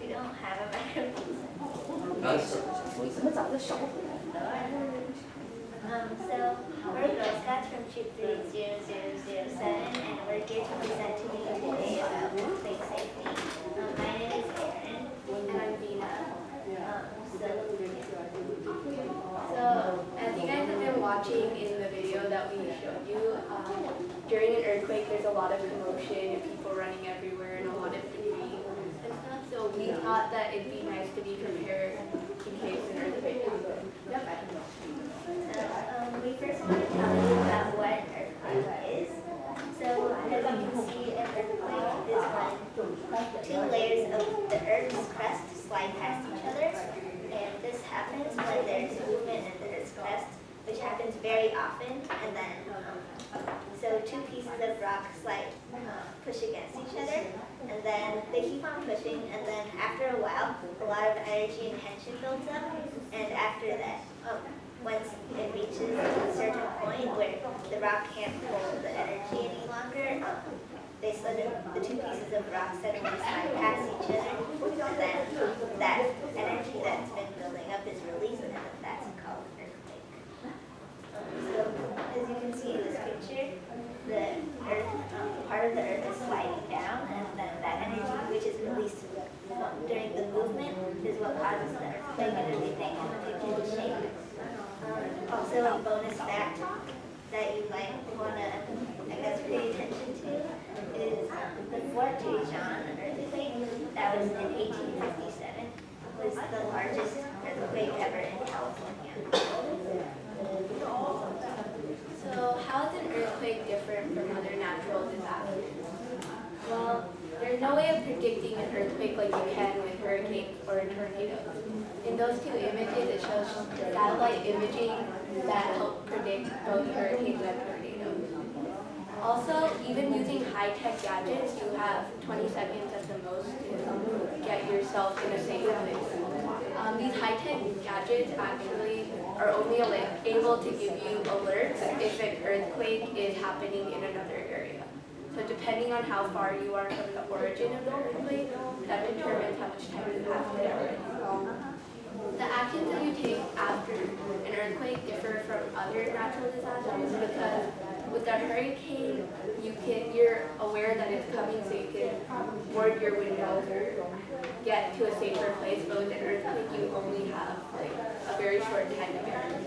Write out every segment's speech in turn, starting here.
don't have a microphone. So we're Girl Scouts from Troop 30007, and we're here to present to you today about earthquake safety. My name is Erin, and I'm Vina. So as you guys have been watching in the video that we showed you, during an earthquake there's a lot of commotion and people running everywhere and a lot of debris and stuff. So we thought that it'd be nice to be prepared in case an earthquake happens. We first want to tell you about what an earthquake is. So as you can see, an earthquake is when two layers of the Earth's crust slide past each other. And this happens when there's movement in the Earth's crust, which happens very often. And then, so two pieces of rock push against each other, and then they keep on pushing. And then after a while, a lot of energy and tension builds up. And after that, once it reaches a certain point where the rock can't hold the energy any longer, the two pieces of rock suddenly slide past each other, and then that energy that's been building up is released, and that's called an earthquake. So as you can see in this picture, the earth, part of the earth is sliding down, and then that energy, which is released during the movement, is what causes the earthquake and everything in the picture to shake. Also, a bonus fact that you might want to, pay attention to is the Fort Jean earthquake that was in 1857 was the largest earthquake ever in California. So how is an earthquake different from other natural disasters? Well, there's no way of predicting an earthquake like you can with hurricanes or tornadoes. In those two images, it shows satellite imaging that help predict both hurricanes and tornadoes. Also, even using high-tech gadgets, you have 20 seconds at the most to get yourself in a safe place. These high-tech gadgets actually are only able to give you alerts if an earthquake is happening in another area. So depending on how far you are from the origin of the earthquake, that determines how much time you have to get ready. The actions that you take after an earthquake differ from other natural disasters because with a hurricane, you're aware that it's coming, so you can board your windows or get to a safer place. But with an earthquake, you only have a very short time to get ready.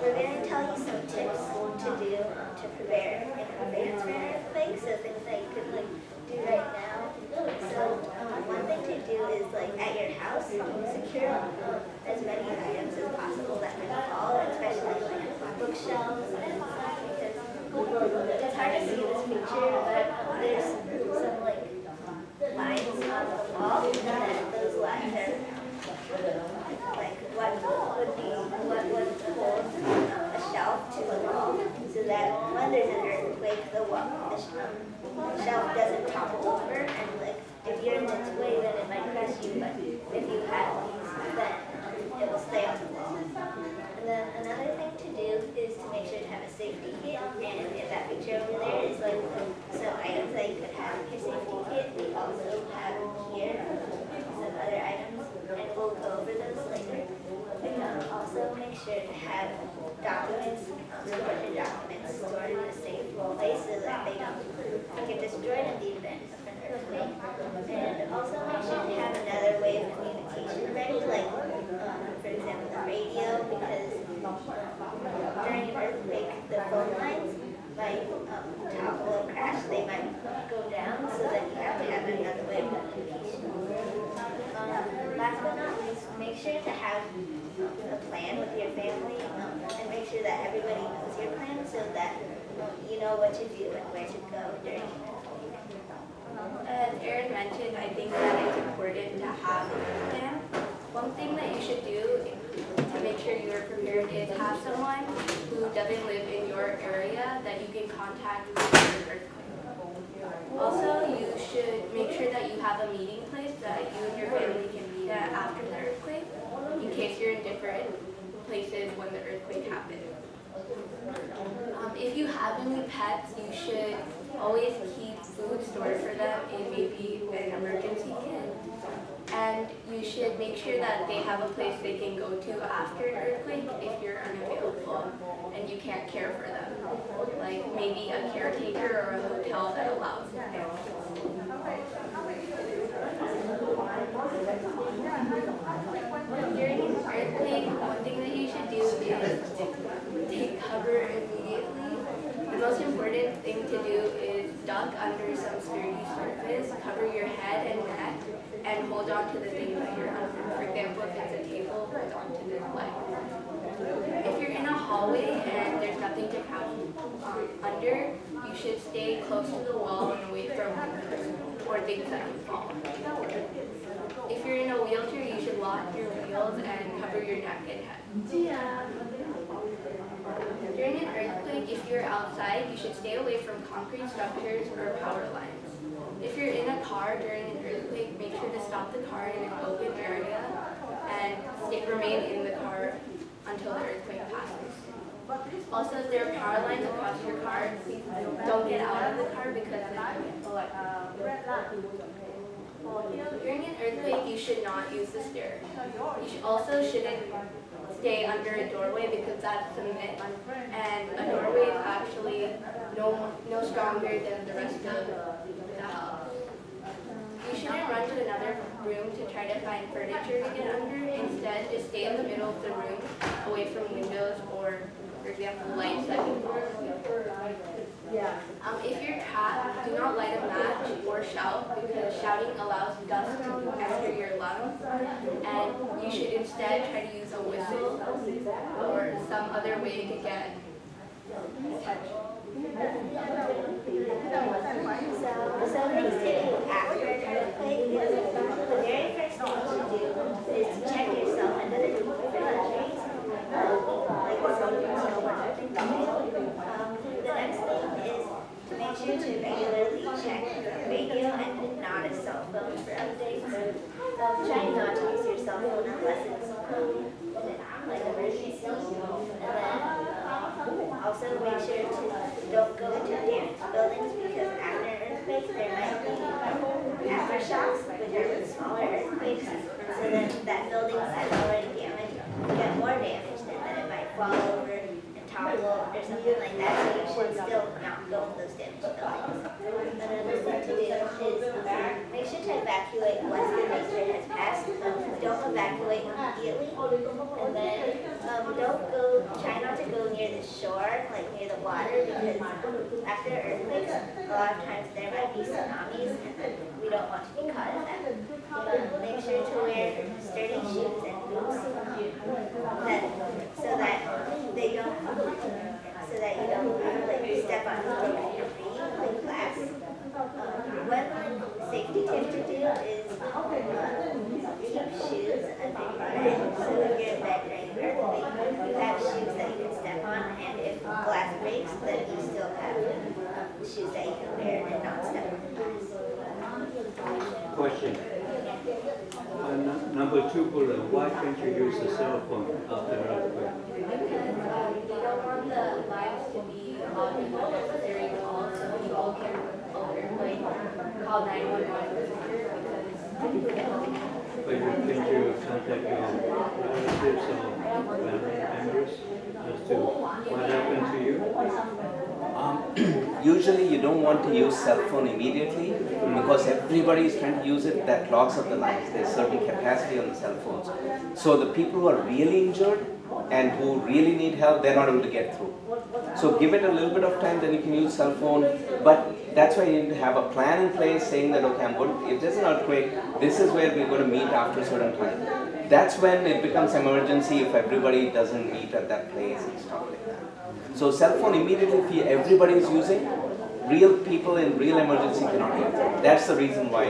We're going to tell you some tips to do to prepare in advance for an earthquake, so things that you could do right now. So one thing to do is at your house, secure as many items as possible that can fall, especially bookshelves and stuff, because it's hard to see this picture, but there's some lines on the wall, and then those lines are what would hold a shelf to the wall, so that when there's an earthquake, the shelf doesn't topple over, and if you're in its way, then it might crush you, but if you have these, then it will stay on the wall. And then another thing to do is to make sure to have a safety kit, and in that picture over there is some items that you could have in your safety kit. We also have here some other items, and we'll go over those later. Also make sure to have documents, important documents stored in a safe place so that they don't get destroyed in the event of an earthquake. And also make sure to have another way of communication ready, for example the radio, because during an earthquake the phone lines might topple and crash, they might go down, so that you have to have another way of communication. Last but not least, make sure to have a plan with your family, and make sure that everybody knows your plan so that you know what to do and where to go during an earthquake. As Erin mentioned, I think that it's important to have a plan. One thing that you should do to make sure you are prepared is have someone who doesn't live in your area that you can contact during an earthquake. Also, you should make sure that you have a meeting place that you and your family can meet at after the earthquake, in case you're in different places when the earthquake happens. If you have any pets, you should always keep food stored for them in maybe an emergency kit. And you should make sure that they have a place they can go to after an earthquake if you're unavailable and you can't care for them. Like maybe a caretaker or a hotel that allows them. During an earthquake, one thing that you should do is take cover immediately. The most important thing to do is duck under some sturdy surface, cover your head and neck, and hold on to the thing that you're under. For example, if it's a table, hold on to this leg. If you're in a hallway and there's nothing to crouch under, you should stay close to the wall and away from windows or things that can fall. If you're in a wheelchair, you should lock your wheels and cover your neck and head. During an earthquake, if you're outside, you should stay away from concrete structures or power lines. If you're in a car during an earthquake, make sure to stop the car in an open area and remain in the car until the earthquake passes. Also, if there are power lines across your car, please don't get out of the car because it's electric. During an earthquake, you should not use the stairs. You also shouldn't stay under a doorway because that's a myth, and a doorway is actually no stronger than the rest of the house. You shouldn't run to another room to try to find furniture to get under. Instead, just stay in the middle of the room, away from windows or, for example, lights that can fall. If you're trapped, do not light a match or shout because shouting allows dust to enter your lungs, and you should instead try to use a whistle or some other way to get attention. So next thing after an earthquake is the very first thing you should do is to check yourself under the deep injuries, like something died. The next thing is to make sure to regularly check radio and not a cell phone for updates. Try not to use your cell phone unless it's like emergency. And then also make sure to don't go into damaged buildings because after an earthquake there might be aftershocks, which are smaller earthquakes. So then that building that's already damaged will get more damaged and then it might fall over and topple or something like that. So you should still not go in those damaged buildings. Another thing to do is make sure to evacuate once the nature has passed. Don't evacuate immediately, and then try not to go near the shore, like near the water, because after earthquakes, a lot of times there might be tsunamis, and we don't want to be caught in that. Make sure to wear sturdy shoes and boots, so that you don't like step on broken debris like glass. One safety tip to do is keep shoes under your bed. So if you're in bed during an earthquake, you have shoes that you can step on, and if glass breaks, then you still have shoes that you can wear and not step on glass. Question. Number 2 bullet, why can't you use a cell phone after an earthquake? Because you don't want the lines to be logged with unnecessary calls, so people can call 911 But can't you contact your relatives or family members as to what happened to you? Usually you don't want to use cell phone immediately because everybody is trying to use it, that clogs up the lines. There's certain capacity on the cell phones. So the people who are really injured and who really need help, they're not able to get through. So give it a little bit of time, then you can use cell phone. But that's why you need to have a plan in place saying that, okay, if there's an earthquake, this is where we're going to meet after a certain time. That's when it becomes emergency if everybody doesn't meet at that place and stuff like that. So cell phone immediately, if everybody is using, real people in real emergency cannot get through. That's the reason why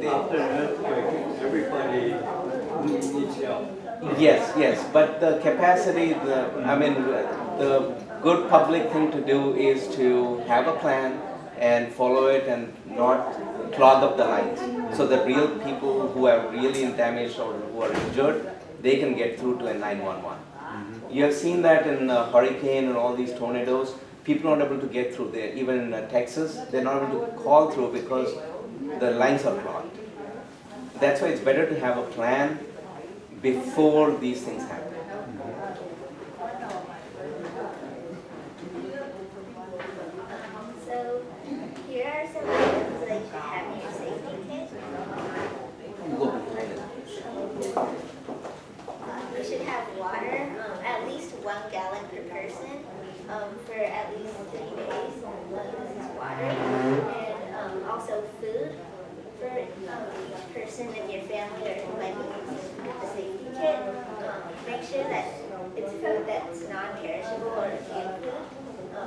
After an earthquake, everybody needs help. Yes, but the capacity, the good public thing to do is to have a plan and follow it and not clog up the lines. So that real people who are really damaged or who are injured, they can get through to a 911. You have seen that in hurricane and all these tornadoes, people are not able to get through there. Even in Texas, they're not able to call through because the lines are blocked. That's why it's better to have a plan before these things happen. So here are some items that you should have in your safety kit. You should have water, at least 1 gallon per person, for at least 3 days. This is water. And also food for each person in your family or who might be using the safety kit. Make sure that it's food that's non-perishable or canned food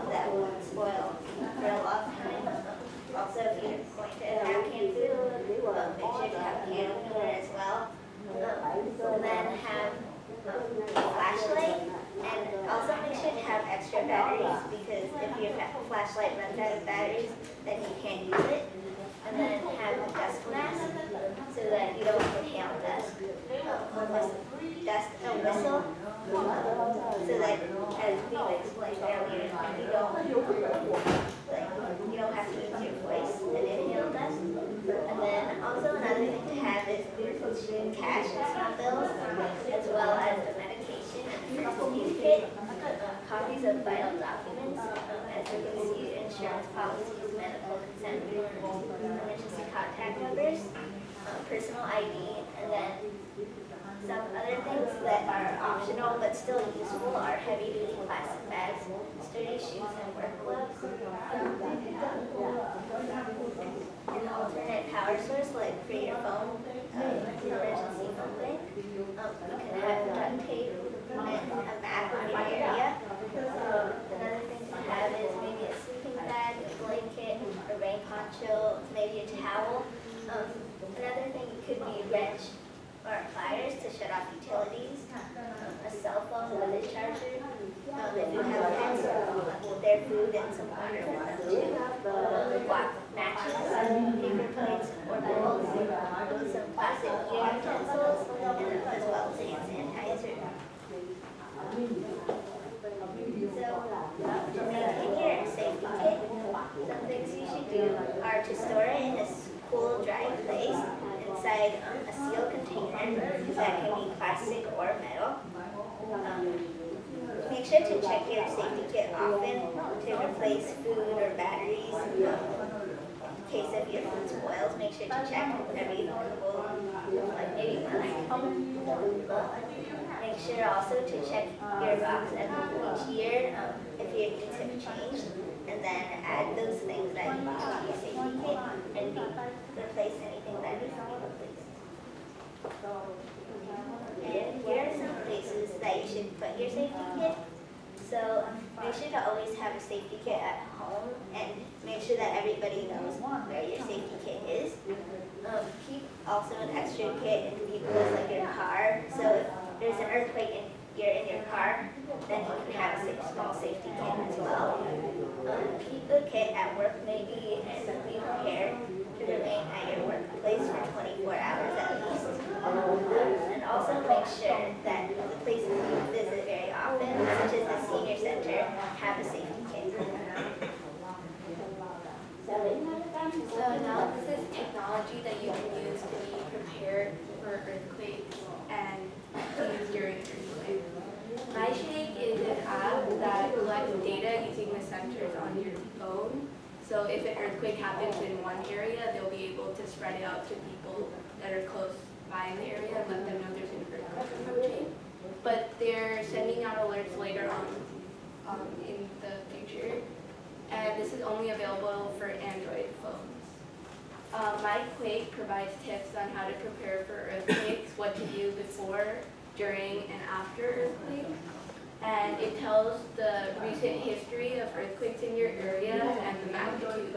that won't spoil for a long time. Also, if you're going to have canned food, make sure to have canned food as well. And then have a flashlight, and also make sure to have extra batteries, because if your flashlight runs out of batteries, then you can't use it. And then have a dust mask so that you don't inhale dust. Dust and whistle, so that, as we explained earlier, you don't have to use your voice and inhale dust. And then also another thing to have is cash and small bills, as well as the medication and first aid kit, copies of vital documents, as you can see, insurance policies, medical consent forms, emergency contact numbers, personal ID, and then some other things that are optional but still useful are heavy-duty plastic bags, sturdy shoes, and work gloves. An alternate power source, like for your phone, emergency phone bank. You can have duct tape and a map of your area. Another thing to have is maybe a sleeping bag, a blanket, a rain poncho, maybe a towel. Another thing could be a wrench or pliers to shut off utilities, a cell phone with a charger. If you have pets, their food and some water for them too. Matches, paper plates or bowls, some plastic eating utensils, and as well as hand sanitizer. So, to maintain your safety kit, some things you should do are to store it in a cool, dry place inside a sealed container that can be plastic or metal. Make sure to check your safety kit often to replace food or batteries. In case if your food spoils, make sure to check every couple, like maybe month. Make sure also to check your box each year if your needs have changed, and then add those things that you need to your safety kit and replace anything that needs to be replaced. And here are some places that you should put your safety kit. So make sure to always have a safety kit at home and make sure that everybody knows where your safety kit is. Keep also an extra kit in vehicles like your car. So if there's an earthquake and you're in your car, then you can have a small safety kit as well. Keep the kit at work maybe and be prepared to remain at your workplace for 24 hours at least. And also make sure that the places you visit very often, such as the senior center, have a safety kit. So analysis is technology that you can use to be prepared for earthquakes and to use during earthquakes. MyShake is an app that collects data using the sensors on your phone. So if an earthquake happens in one area, they'll be able to spread it out to people that are close by in the area and let them know there's an earthquake approaching. But they're sending out alerts later on in the future. And this is only available for Android phones. MyQuake provides tips on how to prepare for earthquakes, what to do before, during, and after earthquakes. And it tells the recent history of earthquakes in your area and the magnitudes.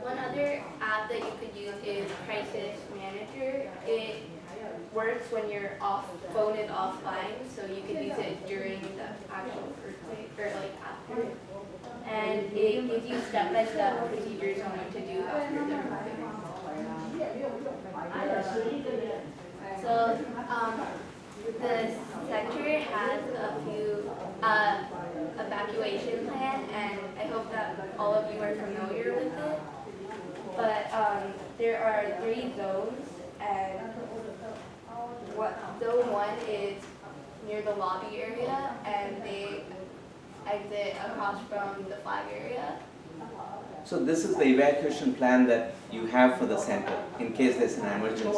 One other app that you could use is Crisis Manager. It works when your phone is offline, so you can use it during the actual earthquake or like after. And it gives you step-by-step procedures on what to do after the earthquake. So The sector has a few evacuation plan, and I hope that all of you are familiar with it. But there are 3 zones, and zone 1 is near the lobby area, and they exit across from the flag area. So this is the evacuation plan that you have for the center in case there's an emergency.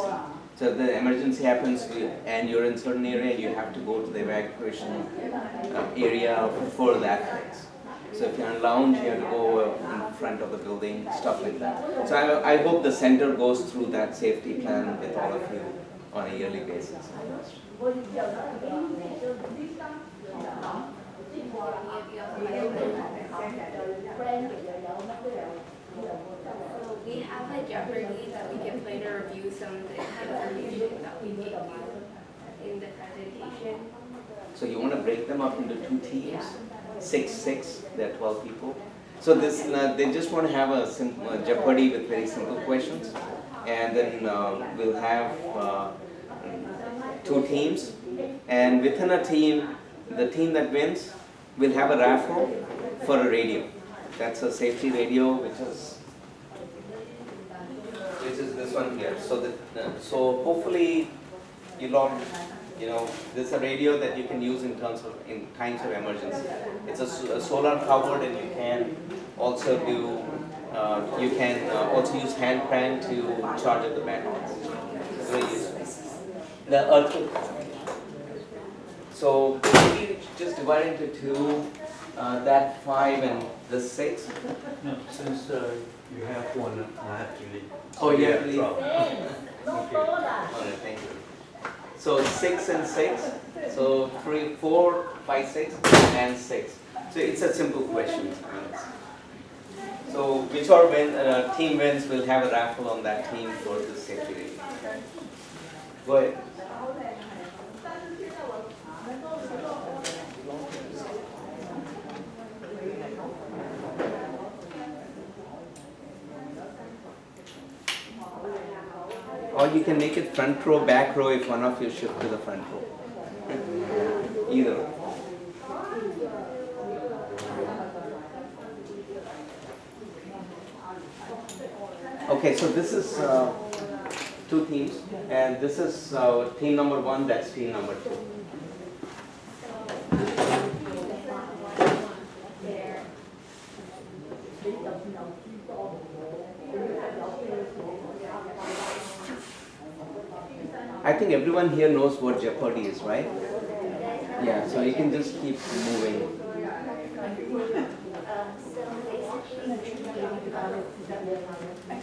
So if the emergency happens and you're in certain area, you have to go to the evacuation area before that happens. So if you're in lounge, you have to go in front of the building, stuff like that. So I hope the center goes through that safety plan with all of you on a yearly basis. We have a Jeopardy that we can play to review some of the information that we gave you in the presentation. So you want to break them up into 2 teams, 6, there are 12 people. So this, they just want to have a simple Jeopardy with very simple questions, and then we'll have 2 teams, and within a team, the team that wins will have a raffle for a radio. That's a safety radio, which is this one here. So so hopefully you'll all, this is a radio that you can use in times of emergency. It's a solar powered, and you can also do also use hand crank to charge up the batteries. It's very useful. The earthquake. So maybe just divide into 2. That 5 and the 6. No, since you have one, I have to leave. Oh, you have to leave? Okay. Alright, thank you. So 6 and 6. So 3, 4, 5, 6, and 6. So it's a simple question. So whichever team wins will have a raffle on that team for the safety rating. Go ahead. Or you can make it front row, back row if one of you shift to the front row. Either. Okay, so this is 2 teams, and this is team number 1, that's team number 2. I think everyone here knows what Jeopardy is, right? Yeah, so you can just keep moving.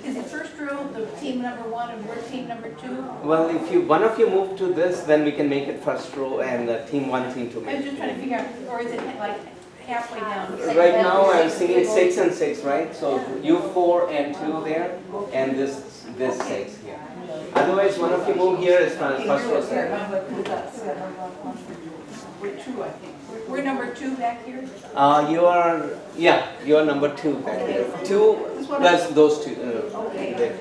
Is the first row the team number 1 and we're team number 2? Well, if one of you move to this, then we can make it first row, and team 1, team 2 I was make just it. trying to figure out, or is it like halfway down? Right now I'm seeing 6 and 6, right? So you 4 and 2 there, and this 6 here. Otherwise, one of you move here, it's first row, second. We're 2, I think. We're number 2 back here? You are number 2 back here. 2 plus those 2. There.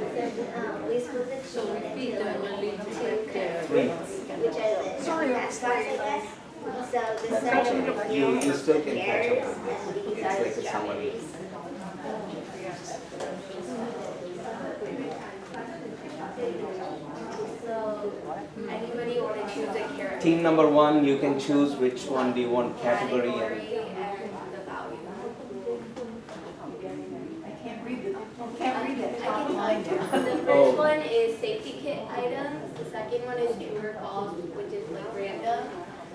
We split it So we feed them when we Three. which are the best ones, I guess. So the section You still can catch pairs, up. and these It's are like the a summary. geometries. So anybody want to choose a character? Team number 1, you can choose which one do you want, category and... and the value. I can't read that top line The there. first one is safety kit items. The second one is true or false, which is like random.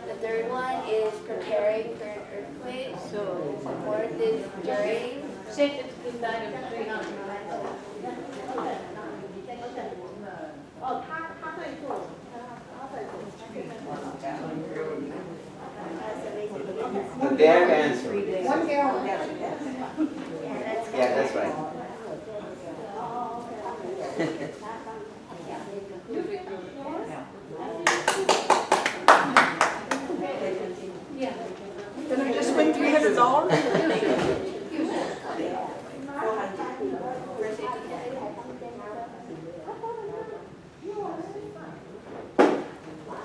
The third one is preparing for an earthquake. So the fourth is during. Safety kit items. They have answered. 1 gallon, Yeah, Yeah, that's right. Did I just win $300?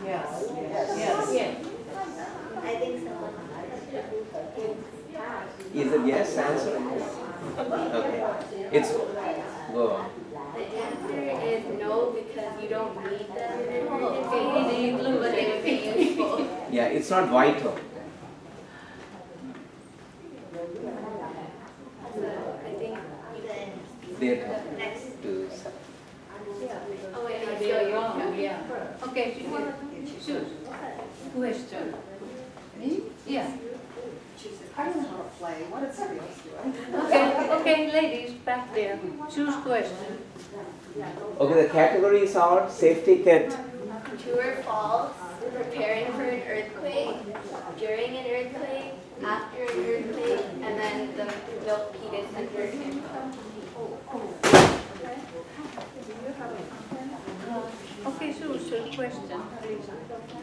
Yes. Is it yes answer? Okay. It's go on. The answer is no because you don't need them in an earthquake, but they would be useful. Yeah, it's not vital. So I think you can. They're Next. to Oh wait, There I you feel go, yeah. Okay, choose. Who has to? Me? Yeah. I don't know how to play. What is somebody else doing? Okay, ladies, back there. Choose question. Okay, the categories are safety kit. true or false, preparing for an earthquake, during an earthquake, after an earthquake, and then the Milpitas Center info. Okay, choose a question, please.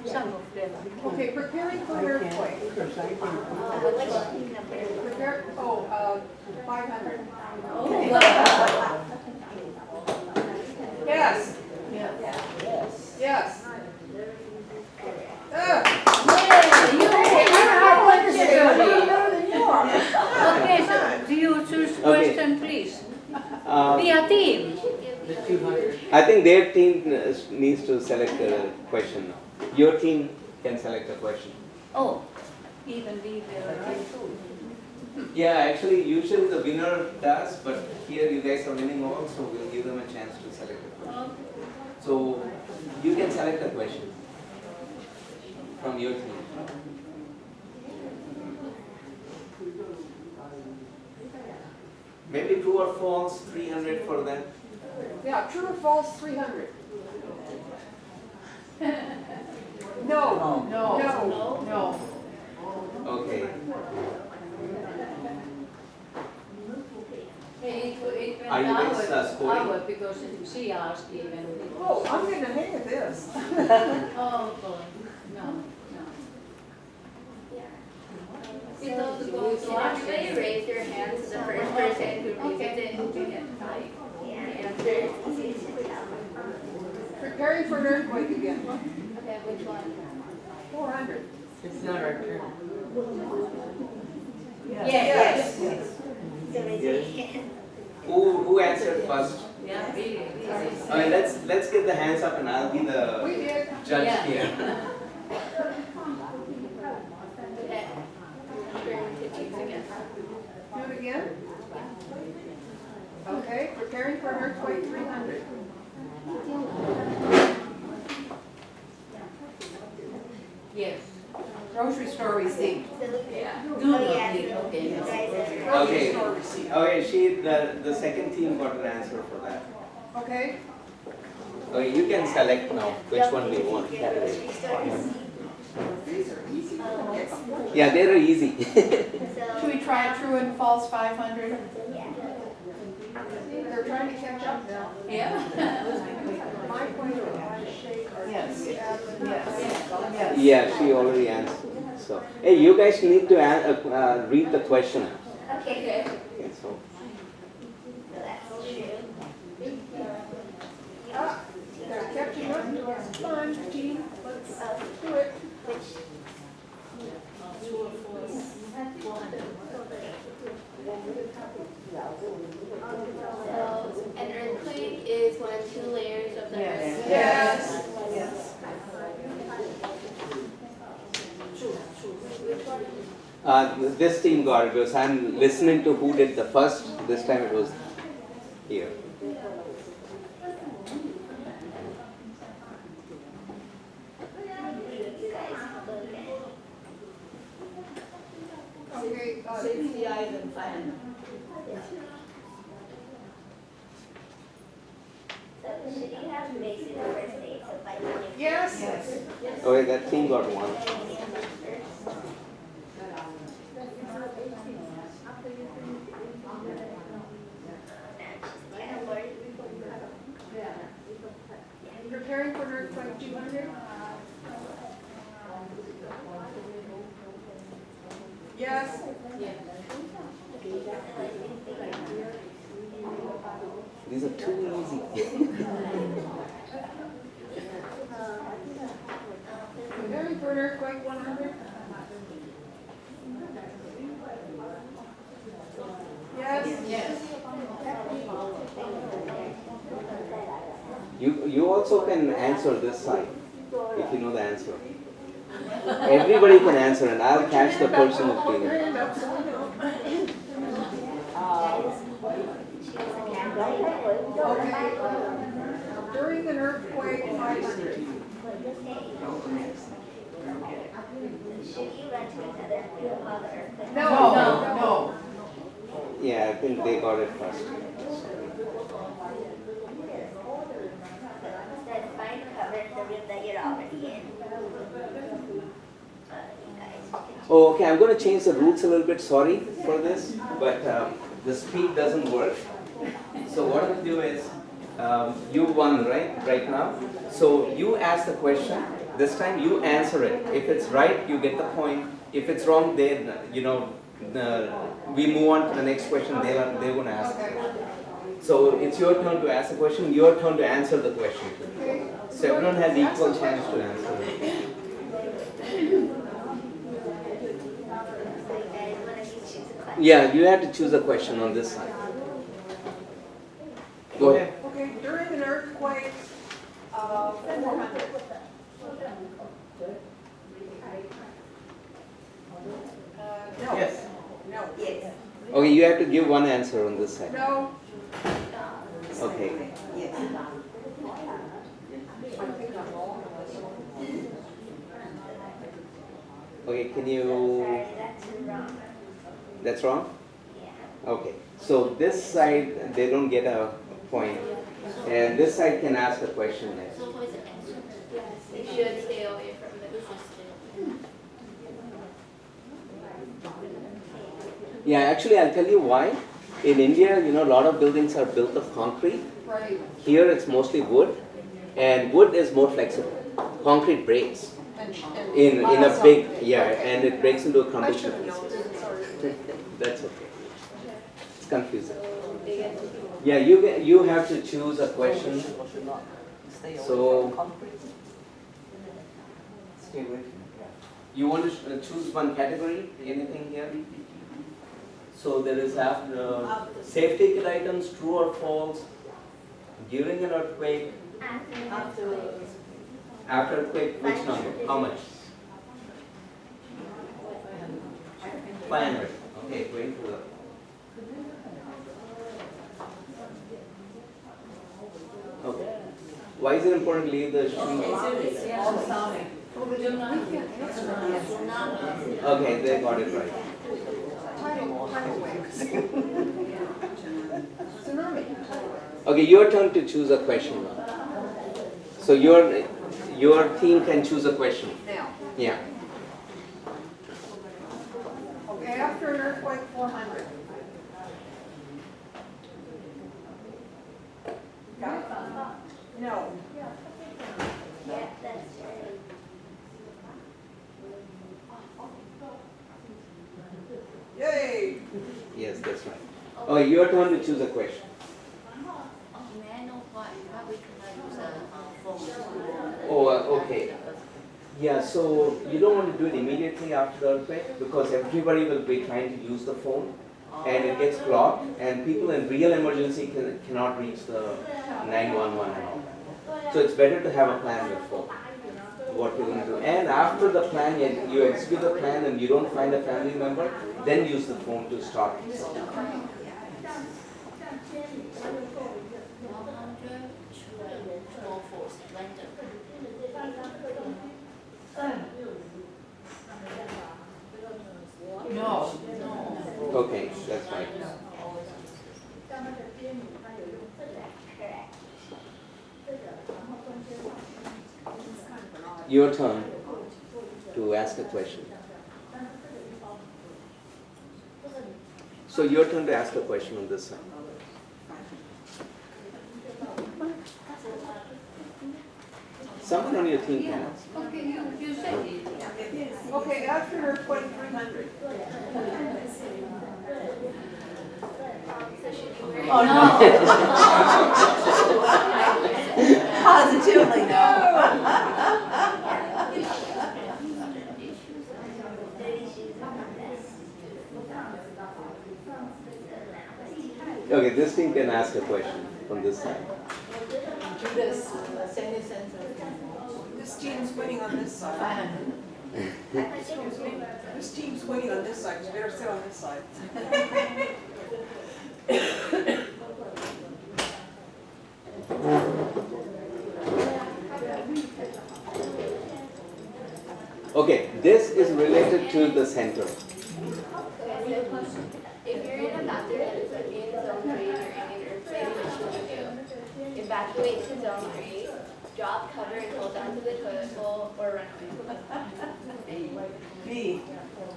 Some of them. Okay, preparing for an earthquake. Which number? Prepare, 500. Yes. Yes. Okay, so do you choose question, please? Be a team. I think their team needs to select a question now. Your team can select a question. Oh, even we will. Yeah, actually, usually the winner does, but here you guys are winning all, so we'll give them a chance to select a question. So you can select a question from your team. Maybe true or false, 300 for them. Yeah, true or false, 300. No. No. No. Okay. It went Are you guys scoring? hour because she asked even. Oh, I'm getting a hang of this. Oh, God. No. Can everybody raise their hand to the first person who raises it to get like the answer? It's easy to tell. Preparing for an earthquake again. Okay, which one? 400. It's not our turn. Yes. So raise your hand. Who answered first? Yeah, really. Okay, let's get the hands up and I'll be the We did. judge Yeah. here. Okay. Turn to choose again. Do it again. Okay, preparing for an earthquake, 300. Yes. Grocery store receipt. Yeah. Do Oh, not yeah. leave, okay. You guys are. Grocery Okay. store receipt. Okay, the second team got an answer for that. Okay, Okay, you can select now which one we want. Your grocery store receipt. these are easy. Yeah, they're easy. Should So, we try true and false 500? yeah. They're trying to catch up now. Yeah. My point of Yes. Yes. Yeah, she already answered. So, hey, you guys need to read the question. Okay. Okay, so, So that's true. Ah, they're catching up to us. Come on, team, let's do it. Which? So an earthquake is when 2 layers of the earth. Yes. Which one? this team got it because I'm listening to who did the first. This time it was here. Okay, Safety item plan. So should you have basic first aid, so by the way. yes. Okay, that team got one. Preparing for an earthquake, 200? Yes. These are too easy. Preparing for an earthquake, 100? You also can answer this side if you know the answer. Everybody can answer, and I'll catch the person who's doing it. During an earthquake, 500. Should you run to another earthquake? No. Yeah, I think they got it first. Instead, find cover in the room that you're already in. You guys can Oh, okay, I'm going to change the rules a little bit. Sorry for this, but the speed doesn't work. So what I'll do is, you won, right now. So you ask the question. This time you answer it. If it's right, you get the point. If it's wrong, then we move on to the next question. They're going to ask. So it's your turn to ask the question. Your turn to answer the question. So everyone has equal chance to answer it. So you guys, one of you choose a question. Yeah, you have to choose a question on this side. Go ahead. Okay, during an earthquake, 400. No. Yes. No. Yes. Okay, you have to give one answer on this side. No. Okay. Yes. Okay, can you? Sorry, that's wrong. That's wrong? Yeah. Okay. So this side, they don't get a point. And this side can ask a question next. You should stay away from the Yeah, actually, I'll tell you why. In India, a lot of buildings are built of concrete. Right. Here, it's mostly wood. And wood is more flexible. Concrete breaks in a big, and it breaks into a I crumble should to have known pieces. this, sorry. That's okay. It's confusing. Yeah, you have to choose a question. So, stay away from it. You want to choose one category? Anything here? So there is safety kit items, true or false, during an earthquake, after earthquake, which number? How much? 500. Okay, going to the. Okay. Why is it important to leave the shoe? Okay, they got it right. Tsunami. Okay, your turn to choose a question now. So your team can choose a question. Now, Yeah. okay, after an earthquake, 400. Got it? No. Yeah, that's right. Yay! Yes, that's right. Oh, your turn to choose a question. May I know what we can use a phone? Oh, okay. Yeah, so you don't want to do it immediately after the earthquake because everybody will be trying to use the phone and it gets clogged and people in real emergency cannot reach the 911 and all that. So it's better to have a plan before what you're going to do. And after the plan, you execute the plan and you don't find a family member, then use the phone to start. 100 children go for random. No. Okay, that's right. Correct. Your turn to ask a question. So your turn to ask a question on this side. Someone on your team can ask. Okay, you said it. Okay, after an earthquake, 300. So should you wear Oh, no. Positively no. Dirty shoes are the best. Okay, this team can ask a question from this side. to this, semi center. This team's winning on this side. 500. Excuse me. This team's winning on this side. You better sit on this side. Okay, this is related to the center. If you're in a bathroom that is in zone 3 and you're in an earthquake, what should you do? Evacuate to zone 3, drop, cover, and hold down to the toilet bowl, or run away. B.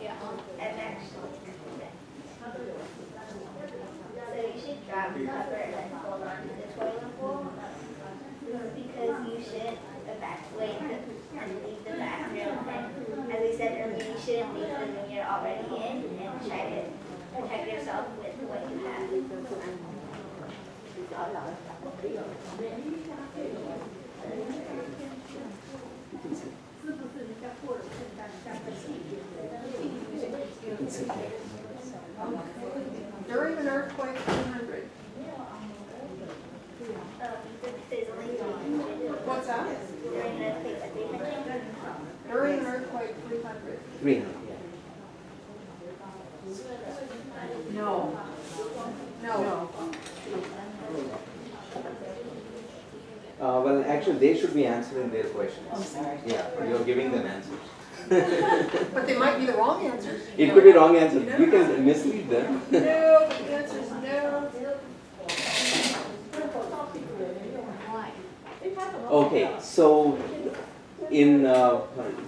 Yeah. I'm actually correct. So you should drop, cover, and then hold on to the toilet bowl. Because you should evacuate and leave the bathroom. And as we said earlier, you shouldn't leave the room you're already in and try to protect yourself with what you have. During an earthquake, 200. There's only 300. What's that? During an earthquake, 300. During an earthquake, 300. 300. No. No. Well, actually, they should be answering their questions. I'm sorry. Yeah, you're giving them answers. But they might be the wrong answers. It could be wrong answers. You can mislead them. No, the answer's no. Okay, so in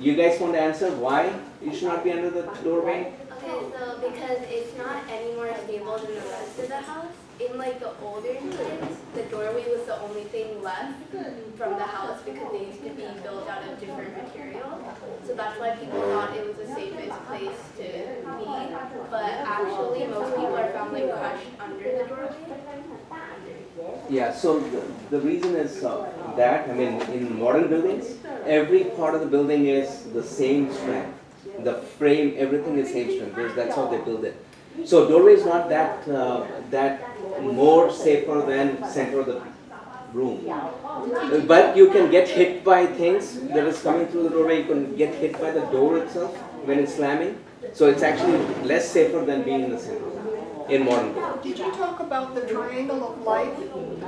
you guys want to answer why it should not be under the doorway? Okay, so because it's not any more stable than the rest of the house, in like the older times, the doorway was the only thing left from the house because they used to be built out of different material. So that's why people thought it was the safest place to be. But actually, most people are found like crushed under the doorway. Yeah, so the reason is that, I mean, in modern buildings, every part of the building is the same strength. The frame, everything is same strength, because that's how they build it. So doorway is not that more safer than center of the room. But you can get hit by things that is coming through the doorway. You can get hit by the door itself when it's slamming. So it's actually less safer than being in the center in modern buildings. Did you talk about the triangle of life?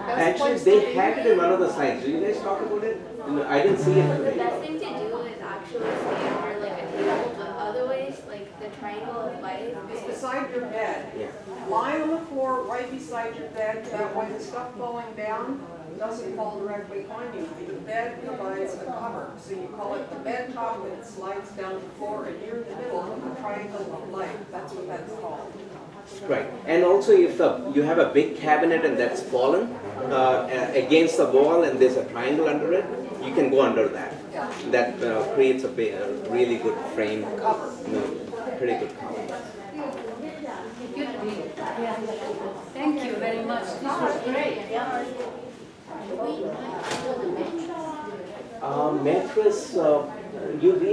Actually, they had it in one of the slides. Did you guys talk about it? No, I didn't see The it. best thing to do is actually stay under like a table, but otherwise, like the triangle of life It's is beside your bed. Yeah. Lie on the floor right beside your bed, that way the stuff falling down doesn't fall directly on you. The bed provides a cover, so you call it the bed top, and it slides down the floor, and you're in the middle of the triangle of life. That's what that's called. Right, and also if you have a big cabinet and that's fallen against the wall and there's a triangle under it, you can go under that. That creates a really good frame cover, pretty good cover. Thank you very much. This was great. We might do the mattress. Mattress, you really